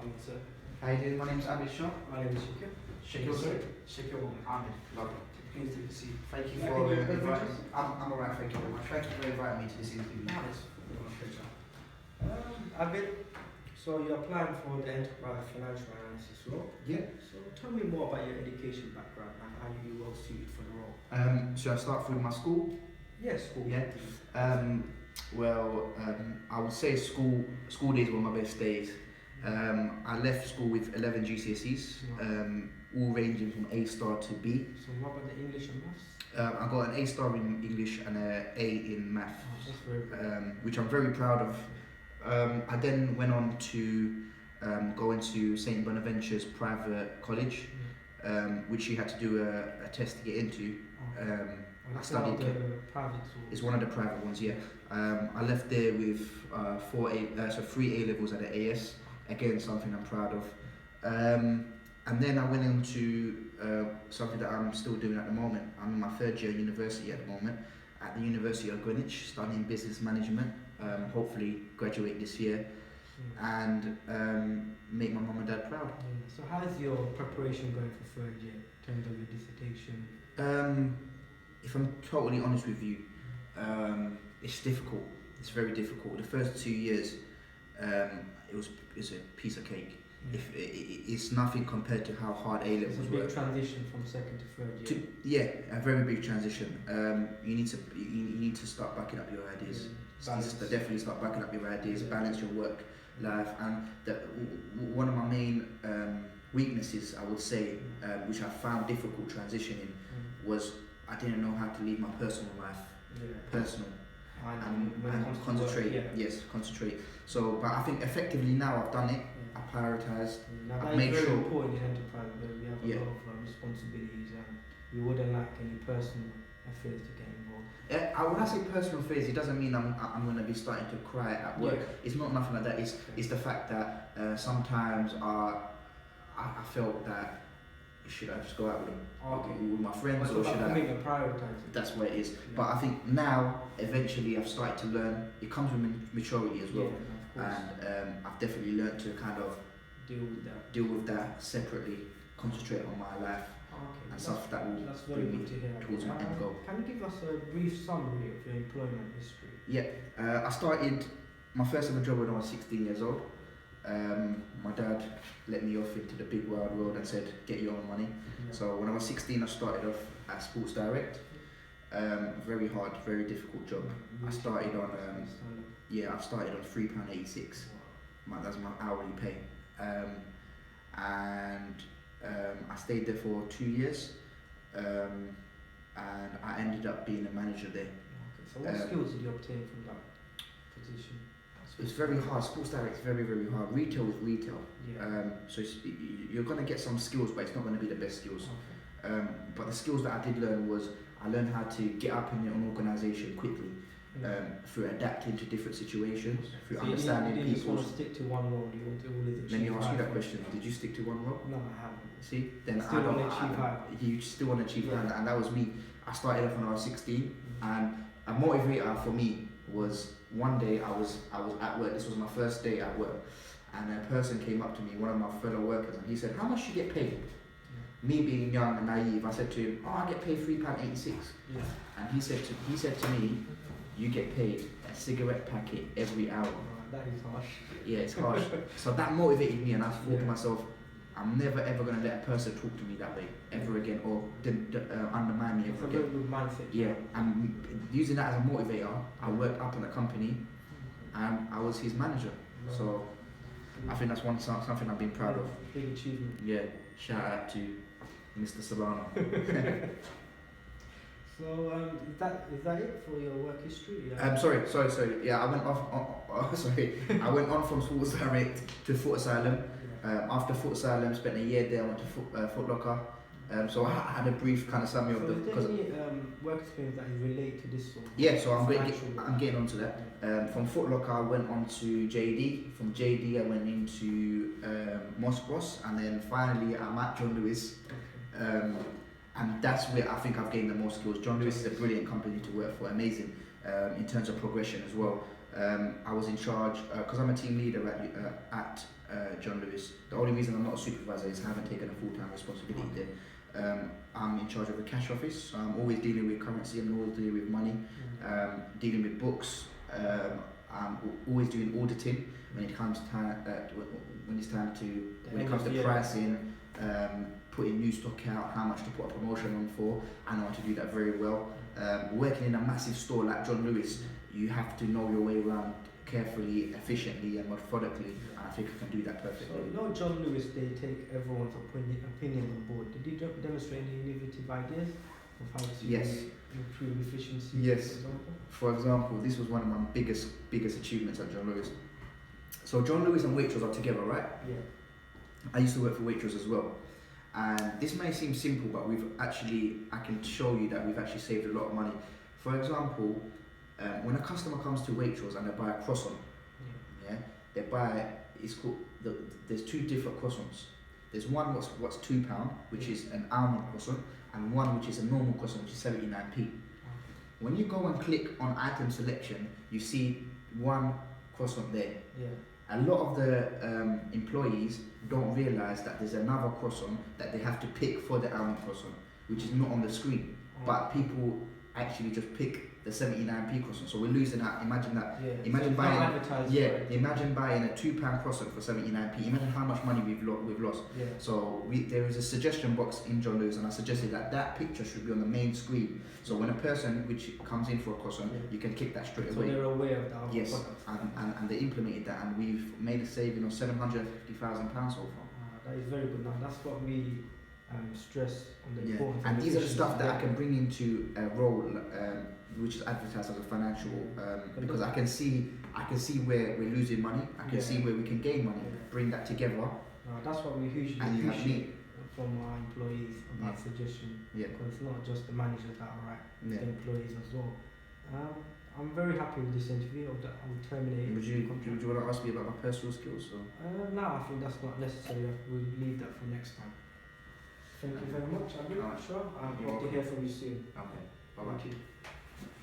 Sir. How you doing? My name's Abid Shah. My name is Shakil. Shakil, sorry? Shakil Ahmed. Lovely. Pleased to see you. Thank you Yeah, for can you inviting me. I'm alright, thank you very much. Thank you for inviting me to this interview. Nice. Abid, so you're applying for the enterprise financial analysis role. Yeah. So tell me more about your education background and how you well suited for the role. Should I start through my school? Yes, school. Yeah. I would say school days were my best days. I left school with 11 GCSEs, all ranging from A star to B. So what about the English and maths? I got an A star in English and an A in math, That's very good. which I'm very proud of. I then went on to go into St Bonaventure's private college, which you had to do a test to get into. I studied. It's one of the private ones, yeah. I left there with 3 A levels at the AS. Again, something I'm proud of. And then I went into something that I'm still doing at the moment. I'm in my 3rd year university at the moment at the University of Greenwich, studying business management. Hopefully graduate this year and make my mum and dad proud. Yeah. So how is your preparation going for 3rd year in terms of your dissertation? If I'm totally honest with you, it's difficult. It's very difficult. The first 2 years, it's a piece of cake. Yeah. It's nothing compared to how hard A levels were. It's a big transition from 2nd to 3rd year. Yeah, a very big transition. You need to start backing up your ideas. Definitely start backing up your ideas. Balance your work life, and one of my main weaknesses, I would say, which I found difficult transitioning, was I didn't know how to leave my personal life personal and concentrate. Yes, concentrate. So, but I think effectively now I've done it. I prioritised. I've made sure. Very important in enterprise where we have a lot of responsibilities, and we wouldn't like any personal affairs to get involved. When I say personal affairs, it doesn't mean I'm going to be starting to cry at work. Yeah. It's not nothing like that. It's the fact that sometimes I felt that should I just go out with my friends, or should I prioritize? That's where it is. Yeah. But I think now, eventually, I've started to learn. It comes with maturity as well, and I've definitely learned to kind of deal with that separately, concentrate on my life. And stuff that will bring me towards my end goal. Can you give us a brief summary of your employment history? Yeah, I started my first ever job when I was 16 years old. My dad let me off into the big wide world and said, get your own money. Yeah. So when I was 16, I started off at Sports Direct. Very hard, very difficult job. I started on £3.86. That's my hourly pay. I stayed there for 2 years, and I ended up being a manager there. Okay. So what skills did you obtain from that position? It's very hard. Sports Direct is very, very hard. Retail is retail. Yeah. So you're going to get some skills, but it's not going to be the best skills. Okay. But the skills that I did learn was I learned how to get up in an organisation quickly, through adapting to different situations, through understanding people. You just want to stick to one role. You want to always achieve. Let me ask you that question. Did you stick to one role? No, I haven't. See, then still want to achieve higher. You still want to achieve higher, and that was me. I started off when I was 16, and a motivator for me was one day I was at work. This was my first day at work, and a person came up to me, one of my fellow workers, and he said, "How much do you get paid?" Me being young and naive, I said to him, "Oh, I get paid £3.86." Yeah. And he said to me, "You get paid a cigarette packet every hour." That is harsh. Yeah, it's harsh. So that motivated me, and I thought to myself, I'm never ever going to let a person talk to me that way ever again, or undermine me ever again. It's a very good mindset. Yeah, and using that as a motivator, I worked up in a company, and I was his manager. So I think that's something I've been proud of. Big achievement. Yeah, shout out to Mr. Solano. So is that it for your work history? Sorry. Yeah, I went I went on from Sports Direct to Foot Asylum. After Foot Asylum, spent a year there. I went to Foot Locker. So I had a brief kind of summary of the. Is there any work experience that is related to this sort? Yeah, so I'm getting onto that. From Foot Locker, I went on to JD. From JD, I went into Moss, and then finally I'm at John Lewis. Okay. And that's where I think I've gained the most skills. John Lewis is a brilliant company to work for, amazing in terms of progression as well. I was in charge, because I'm a team leader at John Lewis. The only reason I'm not a supervisor is I haven't taken a full-time responsibility there. I'm in charge of the cash office, so I'm always dealing with currency, I'm always dealing with money, dealing with books. I'm always doing auditing when it comes to pricing, putting new stock out, how much to put a promotion on for. I know how to do that very well. Working in a massive store like John Lewis, you have to know your way around carefully, efficiently and methodically, and I think I can do that perfectly. So, you know, John Lewis, they take everyone's opinion on board. Did you demonstrate any innovative ideas of how to improve efficiency? Yes. For example, this was one of my biggest achievements at John Lewis. So John Lewis and Waitrose are together, right? Yeah. I used to work for Waitrose as well. And this may seem simple, but I can show you that we've actually saved a lot of money. For example, when a customer comes to Waitrose and they buy a croissant, they buy, there's two different croissants. There's one what's £2, which is an almond croissant, and one which is a normal croissant, which is 79p. When you go and click on item selection, you see one croissant there. Yeah. A lot of the employees don't realise that there's another croissant that they have to pick for the almond croissant, which is not on the screen. But people actually just pick the 79p croissant, so we're losing out. Imagine that. Yeah. Imagine so imagine buying a £2 croissant for 79p. Imagine how much money we've lost. Yeah. So there is a suggestion box in John Lewis, and I suggested that picture should be on the main screen. So when a person which comes in for a croissant, you can click that straight away. So they're aware of that. Yes, and they implemented that, and we've made a saving of £750,000 so far. That is very good. Now that's what we stress on the importance. And these are the stuff that I can bring into a role which is advertised as a financial, because I can see where we're losing money. I can see where we can gain money. Bring that together. That's what we hugely appreciate from our employees of that suggestion. Because it's not just the managers that are right, it's the employees as well. I'm very happy with this interview. I'm terminating. Would you want to ask me about my personal skills? No, I think that's not necessary. We'll leave that for next time. Thank you very much, Abid. Sure. I hope to hear from you soon. Okay. Bye-bye.